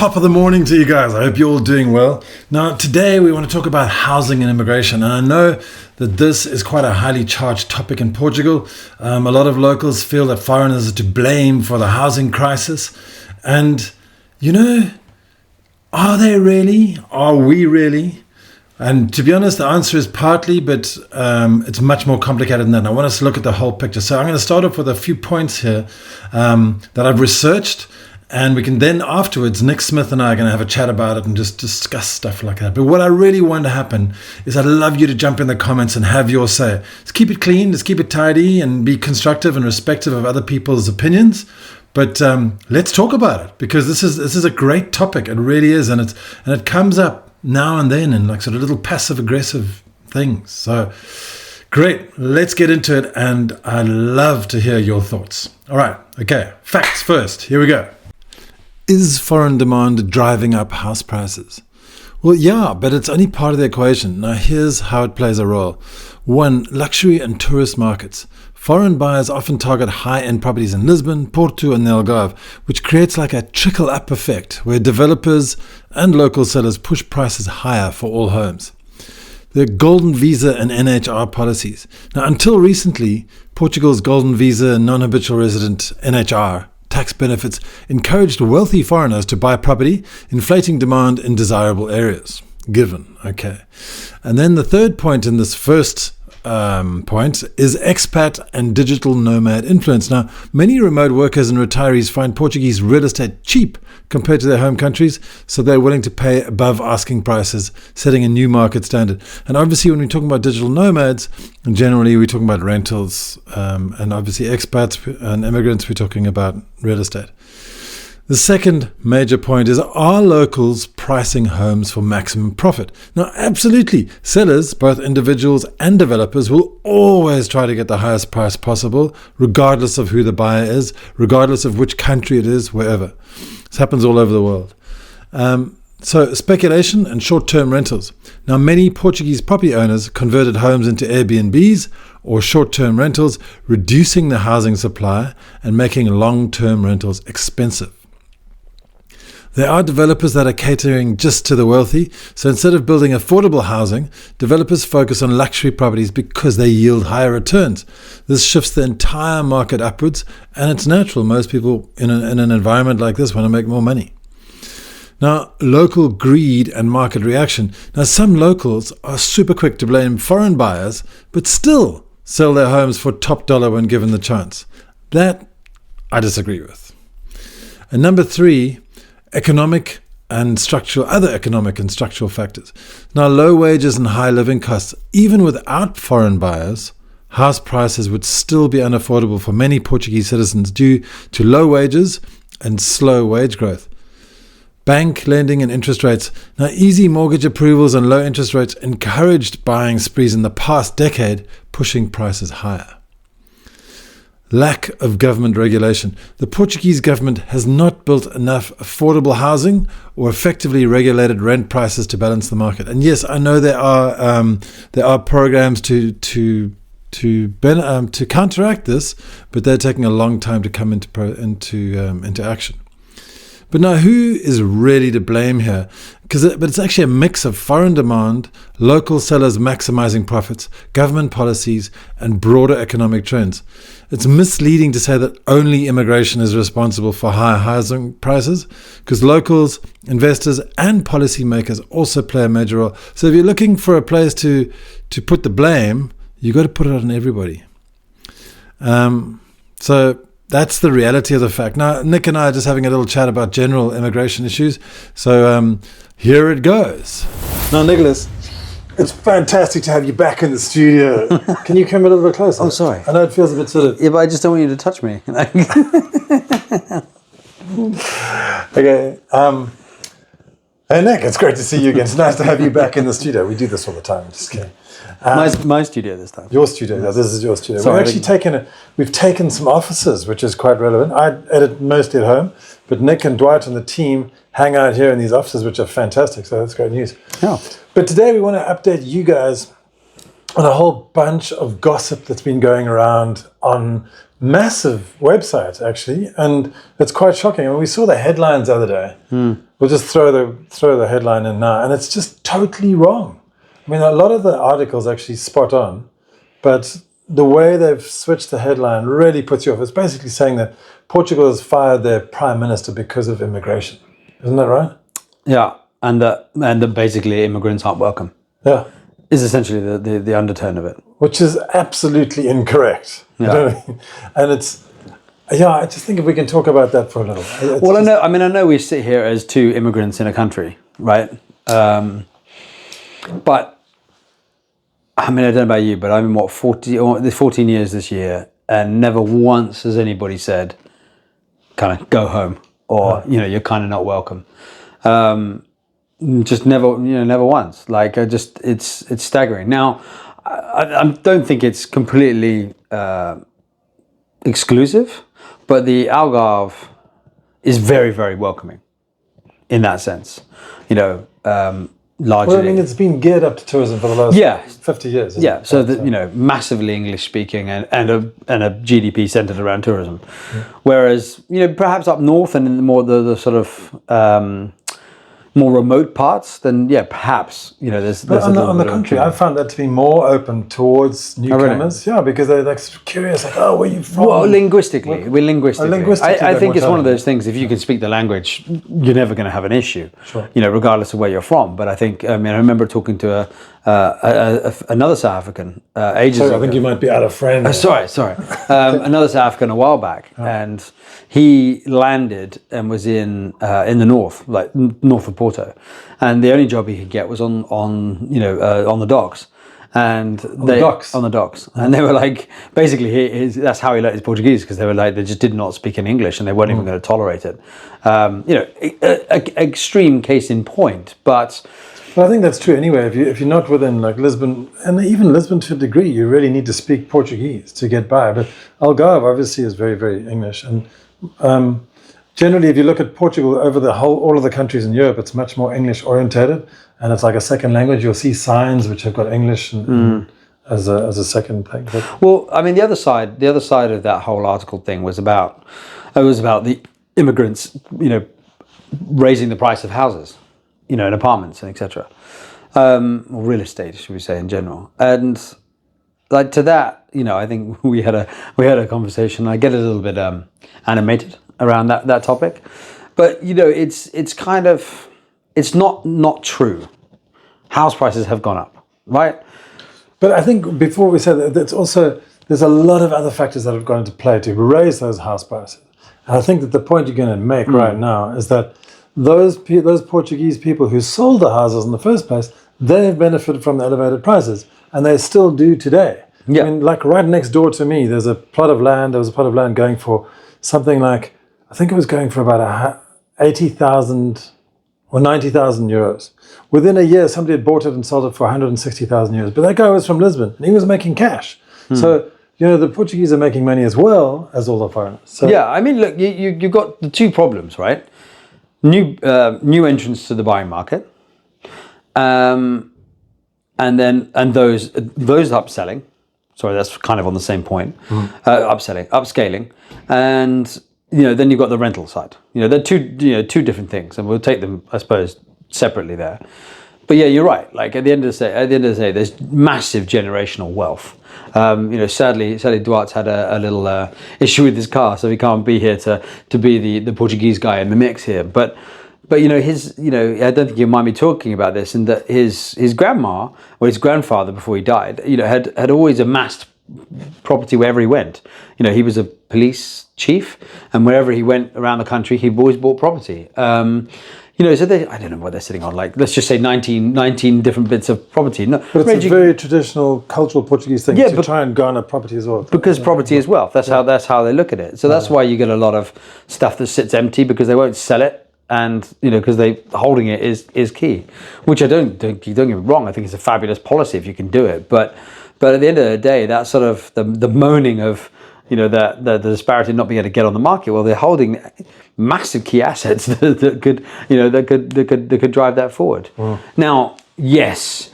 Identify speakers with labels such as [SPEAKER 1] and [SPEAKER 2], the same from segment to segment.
[SPEAKER 1] top of the morning to you guys. I hope you're all doing well. Now, today we want to talk about housing and immigration. And I know that this is quite a highly charged topic in Portugal. A lot of locals feel that foreigners are to blame for the housing crisis. And, are they really? Are we really? And to be honest, the answer is partly, but it's much more complicated than that. And I want us to look at the whole picture. So I'm going to start off with a few points here that I've researched. And we can then afterwards, Nick Smith and I are going to have a chat about it and just discuss stuff like that. But what I really want to happen is I'd love you to jump in the comments and have your say. Let's keep it clean, let's keep it tidy and be constructive and respectful of other people's opinions. But let's talk about it because this is a great topic. It really is. And it comes up now and then in like sort of little passive aggressive things. So great. Let's get into it. And I'd love to hear your thoughts. All right. Okay. Facts first. Here we go. Is foreign demand driving up house prices? Well, yeah, but it's only part of the equation. Now, here's how it plays a role. 1, luxury and tourist markets. Foreign buyers often target high-end properties in Lisbon, Porto, and the Algarve, which creates like a trickle-up effect where developers and local sellers push prices higher for all homes. The Golden Visa and NHR policies. Now, until recently, Portugal's Golden Visa and non-habitual resident NHR tax benefits encouraged wealthy foreigners to buy property, inflating demand in desirable areas. Given, okay. And then the third point in this first point is expat and digital nomad influence. Now, many remote workers and retirees find Portuguese real estate cheap compared to their home countries, so they're willing to pay above asking prices, setting a new market standard. And obviously, when we're talking about digital nomads, generally we're talking about rentals, and obviously expats and immigrants, we're talking about real estate. The second major point is, are locals pricing homes for maximum profit? Now, absolutely. Sellers, both individuals and developers, will always try to get the highest price possible, regardless of who the buyer is, regardless of which country it is, wherever. This happens all over the world. So speculation and short-term rentals. Now, many Portuguese property owners converted homes into Airbnbs or short-term rentals, reducing the housing supply and making long-term rentals expensive. There are developers that are catering just to the wealthy. So instead of building affordable housing, developers focus on luxury properties because they yield higher returns. This shifts the entire market upwards, and it's natural. Most people in an environment like this want to make more money. Now, local greed and market reaction. Now, some locals are super quick to blame foreign buyers, but still sell their homes for top dollar when given the chance. That I disagree with. And number 3, other economic and structural factors. Now, low wages and high living costs, even without foreign buyers, house prices would still be unaffordable for many Portuguese citizens due to low wages and slow wage growth. Bank lending and interest rates. Now, easy mortgage approvals and low interest rates encouraged buying sprees in the past decade, pushing prices higher. Lack of government regulation. The Portuguese government has not built enough affordable housing or effectively regulated rent prices to balance the market. And yes, I know there are programs to counteract this, but they're taking a long time to come into action. But now, who is really to blame here? But it's actually a mix of foreign demand, local sellers maximizing profits, government policies, and broader economic trends. It's misleading to say that only immigration is responsible for high housing prices, because locals, investors, and policymakers also play a major role. So if you're looking for a place to put the blame, you've got to put it on everybody. So that's the reality of the fact. Now, Nick and I are just having a little chat about general immigration issues. So here it goes. Now, Nicholas, it's fantastic to have you back in the studio. Can you come a little bit closer?
[SPEAKER 2] Oh, sorry.
[SPEAKER 1] I know it feels a bit sort of...
[SPEAKER 2] Yeah, but I just don't want you to touch me.
[SPEAKER 1] Okay. Hey, Nick, it's great to see you again. It's nice to have you back in the studio. We do this all the time. Just kidding.
[SPEAKER 2] My studio this time.
[SPEAKER 1] Your studio. Yeah, this is your studio.
[SPEAKER 2] Sorry,
[SPEAKER 1] We've taken some offices, which is quite relevant. I edit mostly at home, but Nick and Dwight and the team hang out here in these offices, which are fantastic. So that's great news.
[SPEAKER 2] Yeah.
[SPEAKER 1] But today we want to update you guys on a whole bunch of gossip that's been going around on massive website actually, and it's quite shocking. I mean, we saw the headlines the other day. We'll just throw the headline in now, and it's just totally wrong. I mean, a lot of the articles actually spot on, but the way they've switched the headline really puts you off. It's basically saying that Portugal has fired their prime minister because of immigration. Isn't that right?
[SPEAKER 2] Yeah, and that basically immigrants aren't welcome.
[SPEAKER 1] Yeah.
[SPEAKER 2] Is essentially the undertone of it.
[SPEAKER 1] Which is absolutely incorrect.
[SPEAKER 2] Yeah.
[SPEAKER 1] You know what I mean? And it's, I just think if we can talk about that for a little.
[SPEAKER 2] Well, I know we sit here as two immigrants in a country, right? But I mean, I don't know about you, but I'm in 14 years this year, and never once has anybody said, kind of go home, or you're kind of not welcome. Just never once. Like it's staggering. Now, I don't think it's completely exclusive, but the Algarve is very, very welcoming in that sense. Largely.
[SPEAKER 1] Well, I mean, it's been geared up to tourism for the last 50 years.
[SPEAKER 2] Yeah, so massively English speaking and a GDP centered around tourism. Whereas, perhaps up north and in the sort of more remote parts, then there's
[SPEAKER 1] but on the contrary, I found that to be more open towards newcomers. Oh, really? Yeah, because they're like curious, like, oh, where are you from?
[SPEAKER 2] Well, linguistically. I think it's one of those things. If you can speak the language, you're never going to have an issue.
[SPEAKER 1] Sure.
[SPEAKER 2] Regardless of where you're from. But I think, I remember talking to another South African ages ago.
[SPEAKER 1] I think you might be out of frame.
[SPEAKER 2] Sorry. Another South African a while back, and he landed and was in the north, like north of Porto, and the only job he could get was on the docks. And on the docks, and they were like, basically, that's how he learned his Portuguese, because they were like, they just did not speak in English, and they weren't even going to tolerate it. Extreme case in point, but.
[SPEAKER 1] Well, I think that's true anyway. If you're not within like Lisbon, and even Lisbon to a degree, you really need to speak Portuguese to get by. But Algarve obviously is very, very English, and generally, if you look at Portugal over all of the countries in Europe, it's much more English orientated, and it's like a second language. You'll see signs which have got English as a second thing.
[SPEAKER 2] Well, I mean, the other side of that whole article thing was about the immigrants, raising the price of houses, and apartments and etc. Or real estate, should we say, in general. And like to that, I think we had a conversation. I get a little bit animated around that topic, but it's kind of, it's not true. House prices have gone up, right?
[SPEAKER 1] But I think before we said that, there's a lot of other factors that have gone into play to raise those house prices. And I think that the point you're going to make right now is that those Portuguese people who sold the houses in the first place, they've benefited from the elevated prices, and they still do today. Yeah. I mean, like right next door to me, there was a plot of land going for something like, I think it was going for about 80,000 or 90,000 euros. Within a year, somebody had bought it and sold it for 160,000 euros. But that guy was from Lisbon, and he was making cash. So, the Portuguese are making money as well as all the foreigners. So,
[SPEAKER 2] yeah, I mean, look, you've got the two problems, right? New entrants to the buying market, and those upselling. Sorry, that's kind of on the same point. Upscaling, and then you've got the rental side. They're two different things, and we'll take them, I suppose, separately there. But yeah, you're right. Like at the end of the day, there's massive generational wealth. Sadly, Duarte's had a little issue with his car, so he can't be here to be the Portuguese guy in the mix here. But I don't think you mind me talking about this, in that his grandma or his grandfather before he died, had always amassed property wherever he went. He was a police chief, and wherever he went around the country, he always bought property. So I don't know what they're sitting on, like, let's just say 19 different bits of property. No,
[SPEAKER 1] but it's a very traditional cultural Portuguese thing to try and garner property as well.
[SPEAKER 2] Because property is wealth. That's how they look at it. So that's why you get a lot of stuff that sits empty, because they won't sell it, and because holding it is key. Which I don't get me wrong. I think it's a fabulous policy if you can do it. But at the end of the day, that's sort of the moaning of the disparity not being able to get on the market. Well, they're holding massive key assets that could drive that forward. Now, yes,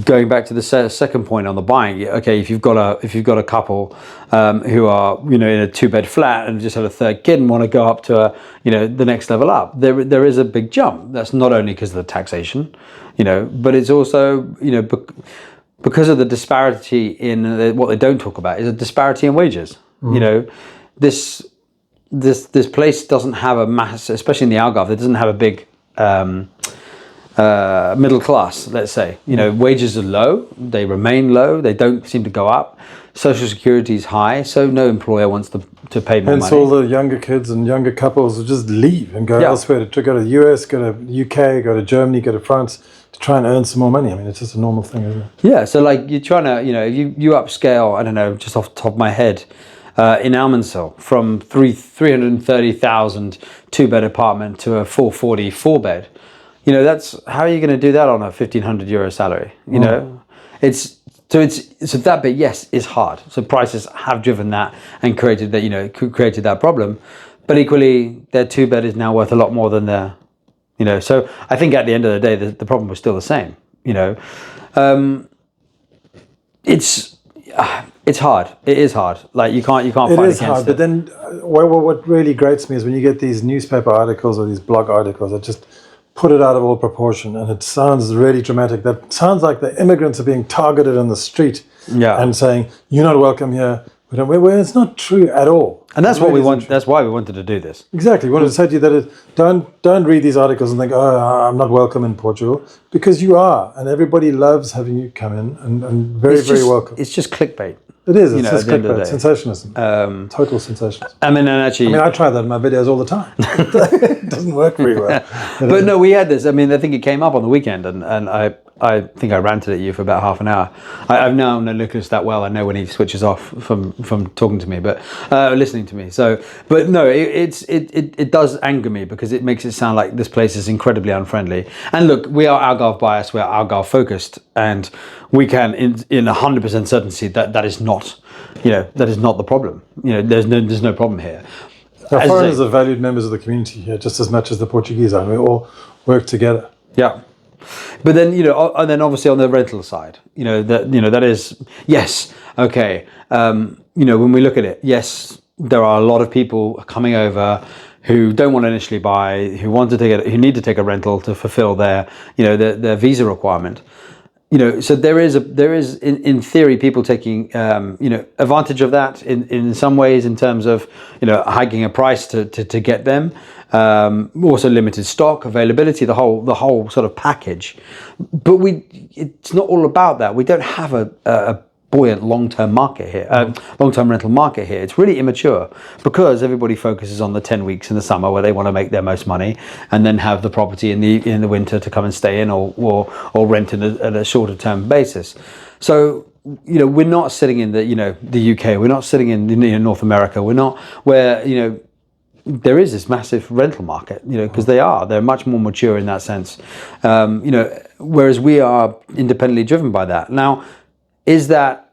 [SPEAKER 2] going back to the second point on the buying, okay, if you've got a couple who are in a 2-bed flat and just had a third kid and want to go up to the next level up, there is a big jump. That's not only because of the taxation, but it's also because of the disparity in what they don't talk about is a disparity in wages. This place doesn't have a mass, especially in the Algarve, it doesn't have a big middle class, let's say. Wages are low, they remain low, they don't seem to go up. Social security is high, so no employer wants to pay more money.
[SPEAKER 1] Hence all the younger kids and younger couples will just leave and go elsewhere, to go to the US, go to the UK, go to Germany, go to France, to try and earn some more money. I mean, it's just a normal thing, isn't it?
[SPEAKER 2] Yeah, so like you're trying to, you upscale, I don't know, just off the top of my head, in Almansell from 330,000 2-bed apartment to a 440 4-bed. That's how are you going to do that on a €1,500 salary? So that bit, yes, is hard. So prices have driven that and created that problem. But equally, their 2-bed is now worth a lot more than their, So I think at the end of the day, the problem was still the same. It's hard. It is hard. Like you can't fight against it. It is hard.
[SPEAKER 1] But then, what really grates me is when you get these newspaper articles or these blog articles that just put it out of all proportion, and it sounds really dramatic. That sounds like the immigrants are being targeted on the street and saying, "You're not welcome here." Where it's not true at all.
[SPEAKER 2] And that's what we want. That's why we wanted to do this.
[SPEAKER 1] Exactly. We wanted to say to you that don't read these articles and think, "Oh, I'm not welcome in Portugal," because you are, and everybody loves having you come in and very welcome.
[SPEAKER 2] It's just clickbait.
[SPEAKER 1] It is. It's just clickbait, sensationalism, total sensationalism. I try that in my videos all the time. It doesn't work very well.
[SPEAKER 2] But no, we had this. I think it came up on the weekend, and I think I ranted at you for about half an hour. I've now known Lucas that well. I know when he switches off from talking to me, but listening to me. So, but no, it does anger me because it makes it sound like this place is incredibly unfriendly. And look, we are Algarve biased, we are Algarve focused, and we can in 100% certainty that is not, that is not the problem. There's no problem here.
[SPEAKER 1] Our foreigners are valued members of the community here just as much as the Portuguese are. We all work together.
[SPEAKER 2] Yeah. But then, and then obviously on the rental side, that is, yes, okay. When we look at it, yes, there are a lot of people coming over who don't want to initially buy, who need to take a rental to fulfill their their visa requirement. So there is in theory people taking advantage of that in some ways in terms of hiking a price to get them. Also limited stock availability, the whole sort of package. But it's not all about that. We don't have a buoyant long-term market here, long-term rental market here. It's really immature because everybody focuses on the 10 weeks in the summer where they want to make their most money and then have the property in the winter to come and stay in or rent at a shorter term basis. So we're not sitting in the UK, we're not sitting in North America, we're not where there is this massive rental market, because they're much more mature in that sense, whereas we are independently driven by that. Now, is that,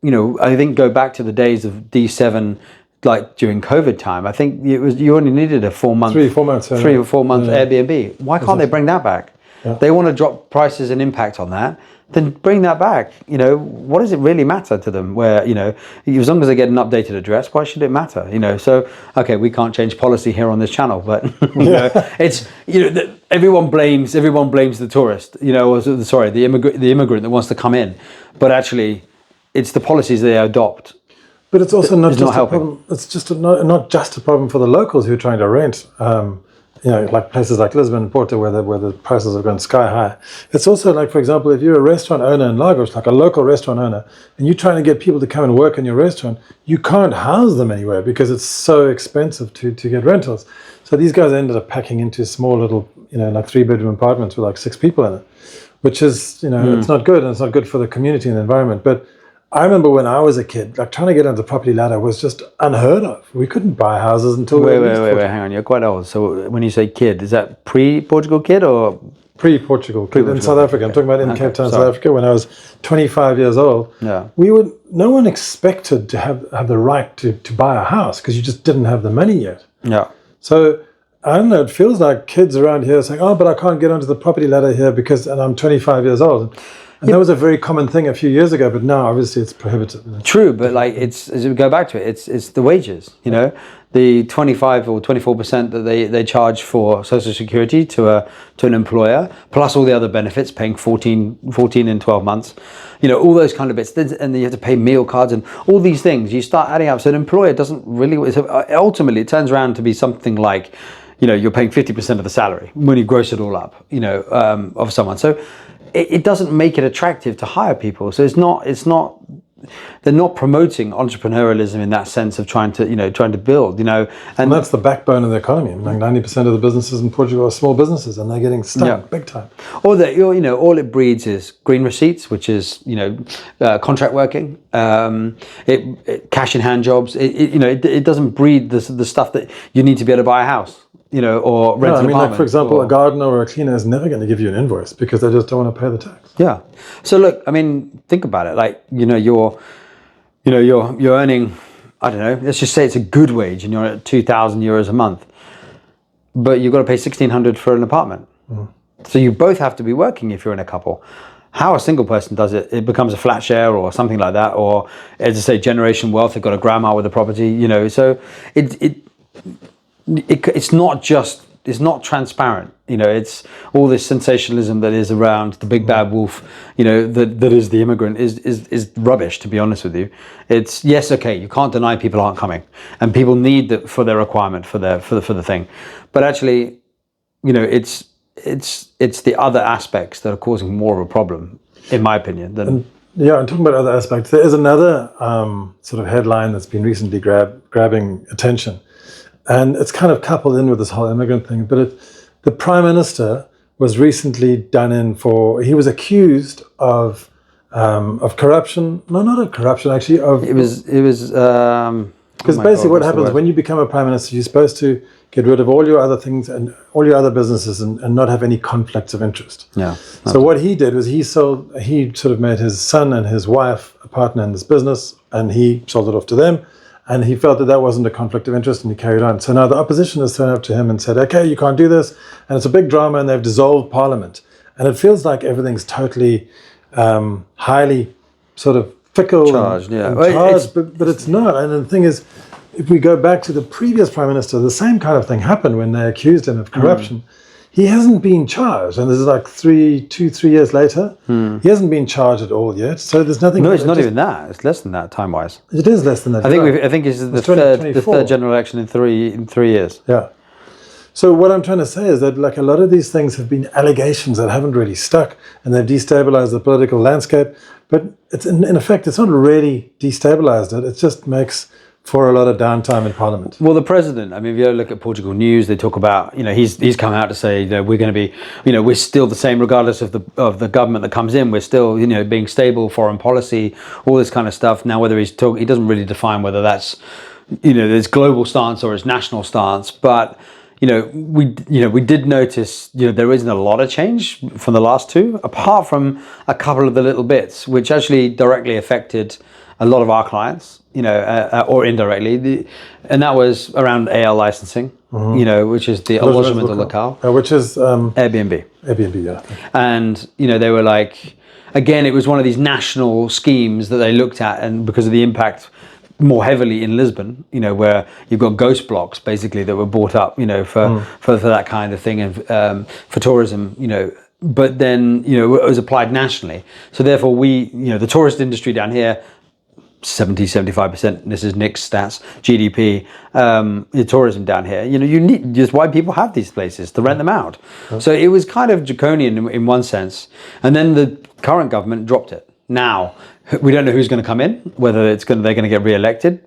[SPEAKER 2] I think go back to the days of D7, like during COVID time, I think you only needed a 4 month,
[SPEAKER 1] 3 or 4 months,
[SPEAKER 2] 3 or 4 month Airbnb. Why can't they bring that back? Yeah. They want to drop prices and impact on that. Then bring that back. What does it really matter to them? Where, as long as they get an updated address, why should it matter? So, okay, we can't change policy here on this channel, but it's, everyone blames the tourist, the immigrant that wants to come in, but actually it's the policies they adopt.
[SPEAKER 1] But it's also not just a problem. It's just not just a problem for the locals who are trying to rent. Like places like Lisbon and Porto where the prices have gone sky high. It's also like, for example, if you're a restaurant owner in Lagos, like a local restaurant owner, and you're trying to get people to come and work in your restaurant, you can't house them anywhere because it's so expensive to get rentals. So these guys ended up packing into small little, like 3-bedroom apartments with like 6 people in it, which is, it's not good, and it's not good for the community and the environment. But I remember when I was a kid, like trying to get onto the property ladder was just unheard of. We couldn't buy houses until
[SPEAKER 2] wait, hang on, you're quite old. So when you say kid, is that pre-Portugal kid or
[SPEAKER 1] pre-Portugal kid in South Africa? I'm talking about in Cape Town, South Africa, when I was 25 years old.
[SPEAKER 2] Yeah,
[SPEAKER 1] no one expected to have the right to buy a house because you just didn't have the money yet.
[SPEAKER 2] Yeah.
[SPEAKER 1] So I don't know. It feels like kids around here saying, "Oh, but I can't get onto the property ladder here and I'm 25 years old." And that was a very common thing a few years ago, but now obviously it's prohibited.
[SPEAKER 2] True, but like it's, as we go back to it, it's the wages, you know, the 25 or 24% that they charge for Social Security to an employer, plus all the other benefits, paying 14 in 12 months, you know, all those kind of bits, and then you have to pay meal cards and all these things. You start adding up, so an employer doesn't really, ultimately it turns around to be something like, you know, you're paying 50% of the salary when you gross it all up, you know, of someone. So it doesn't make it attractive to hire people. So they're not promoting entrepreneurialism in that sense of trying to build, you know.
[SPEAKER 1] And that's the backbone of the economy. I mean, like 90% of the businesses in Portugal are small businesses, and they're getting stuck big time.
[SPEAKER 2] Or that, you know, all it breeds is green receipts, which is, you know, contract working, cash in hand jobs. It doesn't breed the stuff that you need to be able to buy a house, you know, or rent an apartment.
[SPEAKER 1] Like, for example, a gardener or a cleaner is never going to give you an invoice because they just don't want to pay the tax.
[SPEAKER 2] Yeah. So look, I mean, think about it. Like, you know, you're earning, I don't know, let's just say it's a good wage and you're at 2,000 euros a month, but you've got to pay 1,600 for an apartment. So you both have to be working if you're in a couple. How a single person does it, it becomes a flat share or something like that, or as I say, generation wealth. They've got a grandma with a property, you know. So it's not transparent, you know. It's all this sensationalism that is around the big bad wolf, you know, that is the immigrant is rubbish, to be honest with you. It's, yes, okay, you can't deny people aren't coming and people need that for their requirement, for the thing, but actually, you know, it's the other aspects that are causing more of a problem, in my opinion, than.
[SPEAKER 1] And talking about other aspects, there is another sort of headline that's been recently grabbing attention. And it's kind of coupled in with this whole immigrant thing. But the Prime Minister was recently he was accused of corruption. No, not of corruption, actually. Because basically what happens when you become a Prime Minister, you're supposed to get rid of all your other things and all your other businesses and not have any conflicts of interest.
[SPEAKER 2] Yeah.
[SPEAKER 1] So what he did was he sort of made his son and his wife a partner in this business, and he sold it off to them. And he felt that wasn't a conflict of interest, and he carried on. So now the opposition has turned up to him and said, okay, you can't do this. And it's a big drama, and they've dissolved Parliament. And it feels like everything's totally highly sort of fickle
[SPEAKER 2] charged,
[SPEAKER 1] and charged, but it's not. And the thing is, if we go back to the previous Prime Minister, the same kind of thing happened when they accused him of corruption. He hasn't been charged, and this is like 3 years later. He hasn't been charged at all yet. So there's nothing.
[SPEAKER 2] No, it's not even that. It's less than that time-wise.
[SPEAKER 1] It is less than that.
[SPEAKER 2] I think it's the third general election in three years.
[SPEAKER 1] Yeah. So what I'm trying to say is that, like, a lot of these things have been allegations that haven't really stuck, and they've destabilized the political landscape. But it's in effect, it's not really destabilized it. It just makes for a lot of downtime in Parliament.
[SPEAKER 2] Well, the president, I mean, if you look at Portugal news, they talk about, you know, he's come out to say, you know, we're going to be, you know, we're still the same regardless of the government that comes in. We're still, you know, being stable, foreign policy, all this kind of stuff. Now, whether he doesn't really define whether that's, you know, his global stance or his national stance, but we did notice, you know, there isn't a lot of change from the last two, apart from a couple of the little bits, which actually directly affected a lot of our clients, you know, or indirectly, and that was around AL licensing, you know, which is the alojamento local,
[SPEAKER 1] which is
[SPEAKER 2] Airbnb.
[SPEAKER 1] Airbnb, yeah.
[SPEAKER 2] And you know, they were like, again, it was one of these national schemes that they looked at, and because of the impact more heavily in Lisbon, you know, where you've got ghost blocks basically that were bought up, you know, for that kind of thing, and for tourism, you know. But then, you know, it was applied nationally. So therefore, the tourist industry down here, 70-75%, this is Nick's stats, GDP, the tourism down here, you know, you need, just why people have these places, to rent them out. So it was kind of draconian in one sense. And then the current government dropped it. Now, we don't know who's going to come in, whether they're going to get re-elected,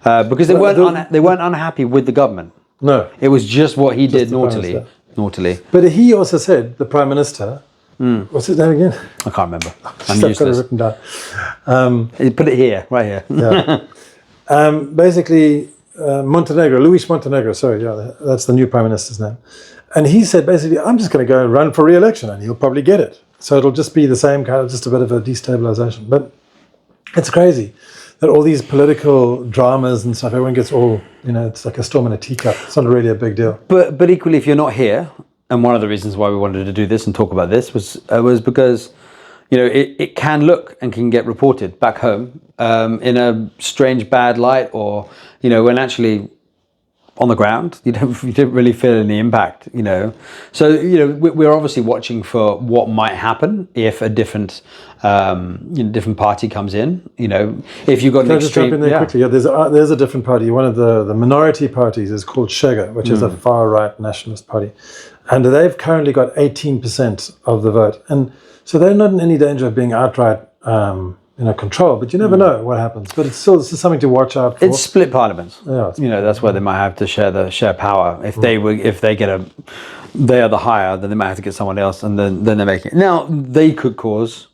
[SPEAKER 2] because they weren't unhappy with the government.
[SPEAKER 1] No.
[SPEAKER 2] It was just what he did naughtily.
[SPEAKER 1] But he also said, the Prime Minister, what's his name again?
[SPEAKER 2] I can't remember. I'm
[SPEAKER 1] useless. Got it written down.
[SPEAKER 2] Put it here, right here.
[SPEAKER 1] Yeah. Basically, Luis Montenegro, sorry, yeah, that's the new Prime Minister's name. And he said, basically, I'm just going to go and run for re-election, and he'll probably get it. So it'll just be the same kind of, just a bit of a destabilization. But it's crazy that all these political dramas and stuff, everyone gets all, you know, it's like a storm in a teacup. It's not really a big deal.
[SPEAKER 2] But equally, if you're not here, and one of the reasons why we wanted to do this and talk about this was because, it can look and can get reported back home in a strange bad light, or when actually on the ground you don't really feel any impact. So we're obviously watching for what might happen if a different different party comes in. If you've got
[SPEAKER 1] Can
[SPEAKER 2] an
[SPEAKER 1] I just jump in there quickly? Yeah, there's a different party. One of the minority parties is called Shega, which is a far right nationalist party, and they've currently got 18% of the vote, and so they're not in any danger of being outright control, but you never know what happens. But it's still something to watch out for.
[SPEAKER 2] It's split parliaments.
[SPEAKER 1] Yeah,
[SPEAKER 2] that's where they might have to share power. If they are the higher, then they might have to get someone else, and then they're making it. Now they could cause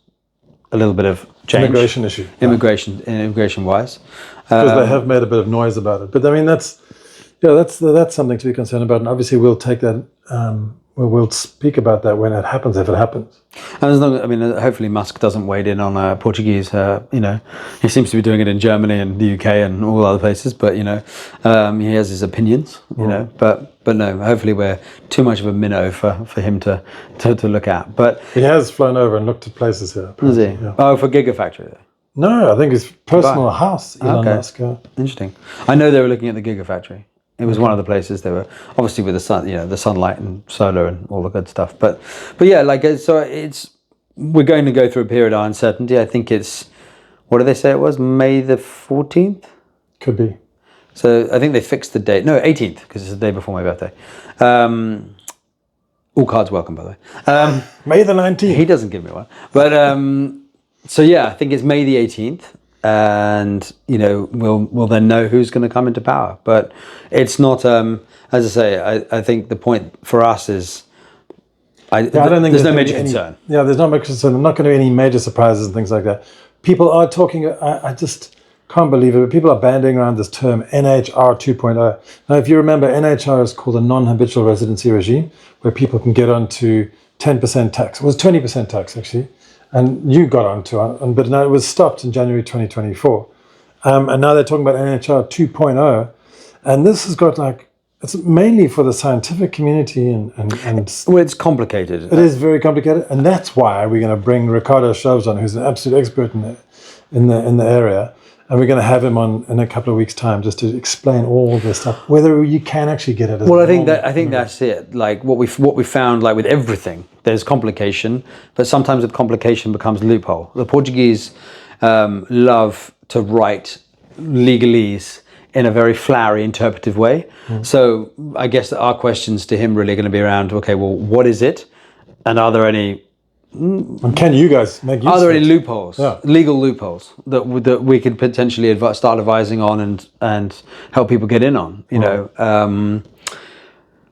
[SPEAKER 2] a little bit of change.
[SPEAKER 1] Immigration issue.
[SPEAKER 2] Immigration wise.
[SPEAKER 1] Because they have made a bit of noise about it. But I mean that's something to be concerned about, and obviously we'll take that. We'll speak about that when it happens, if it happens.
[SPEAKER 2] And as long, hopefully Musk doesn't wade in on Portuguese. He seems to be doing it in Germany and the UK and all other places. But he has his opinions. But no, hopefully we're too much of a minnow for him to look at. But
[SPEAKER 1] he has flown over and looked at places here.
[SPEAKER 2] Has he?
[SPEAKER 1] Yeah.
[SPEAKER 2] Oh, for Gigafactory.
[SPEAKER 1] No, I think his personal house. Elon Musk. Yeah.
[SPEAKER 2] Interesting. I know they were looking at the Gigafactory. It was one of the places they were, obviously with the sun, the sunlight and solar and all the good stuff. But yeah, we're going to go through a period of uncertainty. I think it's, what did they say it was? May the 14th?
[SPEAKER 1] Could be.
[SPEAKER 2] So I think they fixed the date. No, 18th, because it's the day before my birthday. All cards welcome, by the way.
[SPEAKER 1] May the 19th.
[SPEAKER 2] He doesn't give me one. But so yeah, I think it's May the 18th. And we'll then know who's going to come into power. But it's not, as I say, I think the point for us is I don't think there's no major concern.
[SPEAKER 1] Yeah, there's not much concern. There's not going to be any major surprises and things like that. People are talking, I just can't believe it, but people are banding around this term NHR 2.0. Now, if you remember, NHR is called a non-habitual residency regime, where people can get onto 10% tax. It was 20% tax, actually. And you got onto it, but now it was stopped in January 2024. And now they're talking about NHR 2.0. And this has got it's mainly for the scientific community and
[SPEAKER 2] well, it's complicated.
[SPEAKER 1] It is very complicated. And that's why we're going to bring Ricardo Shoves on, who's an absolute expert in the area. And we're going to have him on in a couple of weeks' time just to explain all this stuff, whether you can actually get it.
[SPEAKER 2] Well, I think that's it. Like what we found, like with everything, there's complication, but sometimes the complication becomes loophole. The Portuguese love to write legalese in a very flowery, interpretive way. So I guess our questions to him really are going to be around, okay, well, what is it, and are there any?
[SPEAKER 1] And can you guys make use of it?
[SPEAKER 2] Are there any loopholes, legal loopholes that we could potentially start advising on and help people get in on?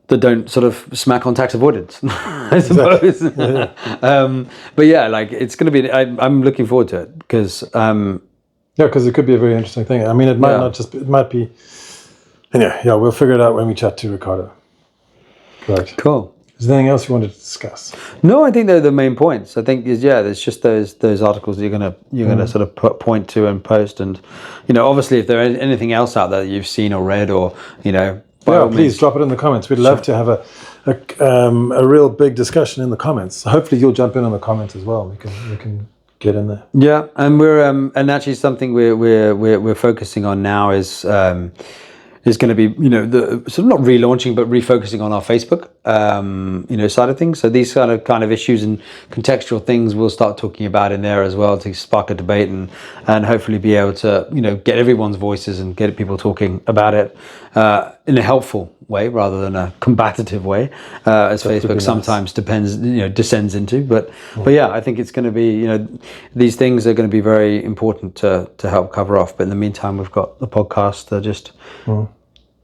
[SPEAKER 2] That don't sort of smack on tax avoidance, I suppose. But yeah, it's going to be. I'm looking forward to it because.
[SPEAKER 1] Because it could be a very interesting thing. I mean, it might not just. It might be. Anyway, we'll figure it out when we chat to Ricardo. Right.
[SPEAKER 2] Cool.
[SPEAKER 1] Is there anything else you wanted to discuss?
[SPEAKER 2] No, I think they're the main points. I think there's just those articles that you're gonna sort of point to and post, and obviously if there is anything else out there that you've seen or read or
[SPEAKER 1] please drop it in the comments. We'd love to have a real big discussion in the comments. Hopefully you'll jump in on the comments as well. We can get in there.
[SPEAKER 2] Yeah, and we're and actually something we're focusing on now is going to be the sort of not relaunching but refocusing on our Facebook side of things. So these kind of issues and contextual things we'll start talking about in there as well to spark a debate and hopefully be able to get everyone's voices and get people talking about it in a helpful way rather than a combative way, as Facebook sometimes descends into. But yeah, I think it's going to be these things are going to be very important to help cover off. But in the meantime, we've got the podcast to just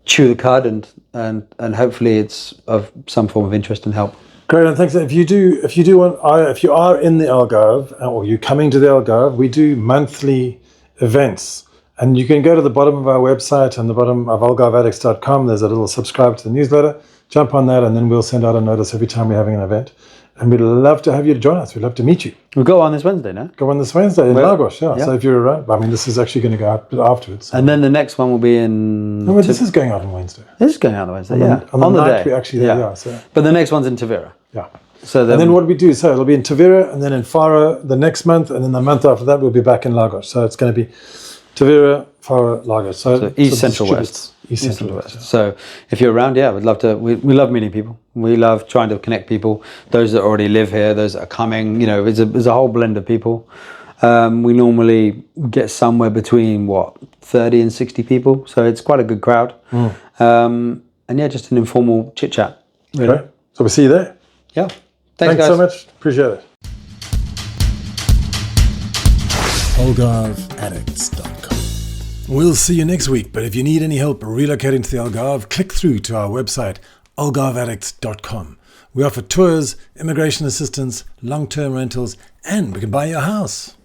[SPEAKER 2] chew the cud and hopefully it's of some form of interest and help.
[SPEAKER 1] Great, and thanks. If you are in the Algarve or you're coming to the Algarve, we do monthly events. And you can go to the bottom of our website and the bottom of algarveaddicts.com. There's a little subscribe to the newsletter. Jump on that and then we'll send out a notice every time we're having an event. And we'd love to have you to join us. We'd love to meet you.
[SPEAKER 2] We'll go on this Wednesday, no?
[SPEAKER 1] Go on this Wednesday in Lagos, yeah. So if you're around, this is actually going to go out afterwards. So.
[SPEAKER 2] And then the next one will be in...
[SPEAKER 1] No, this is going out on Wednesday.
[SPEAKER 2] This is going out on Wednesday,
[SPEAKER 1] On the night
[SPEAKER 2] day.
[SPEAKER 1] We're actually there, so.
[SPEAKER 2] But the next one's in Tavira.
[SPEAKER 1] Yeah.
[SPEAKER 2] So
[SPEAKER 1] and then what we do, so it'll be in Tavira, and then in Faro the next month, and then the month after that we'll be back in Lagos. So it's going to be Tavira, Faro, Lagos. So
[SPEAKER 2] East Central West.
[SPEAKER 1] East Central West.
[SPEAKER 2] Yeah. So if you're around, we'd love to. We love meeting people. We love trying to connect people. Those that already live here, those that are coming. You know, there's a whole blend of people. We normally get somewhere between 30 and 60 people. So it's quite a good crowd. And just an informal chit chat. Really.
[SPEAKER 1] Okay. So we'll see you there.
[SPEAKER 2] Yeah.
[SPEAKER 1] Thanks
[SPEAKER 2] guys.
[SPEAKER 1] so much. Appreciate it. AlgarveAddicts.com. We'll see you next week, but if you need any help relocating to the Algarve, click through to our website, algarveaddicts.com. We offer tours, immigration assistance, long-term rentals, and we can buy your house.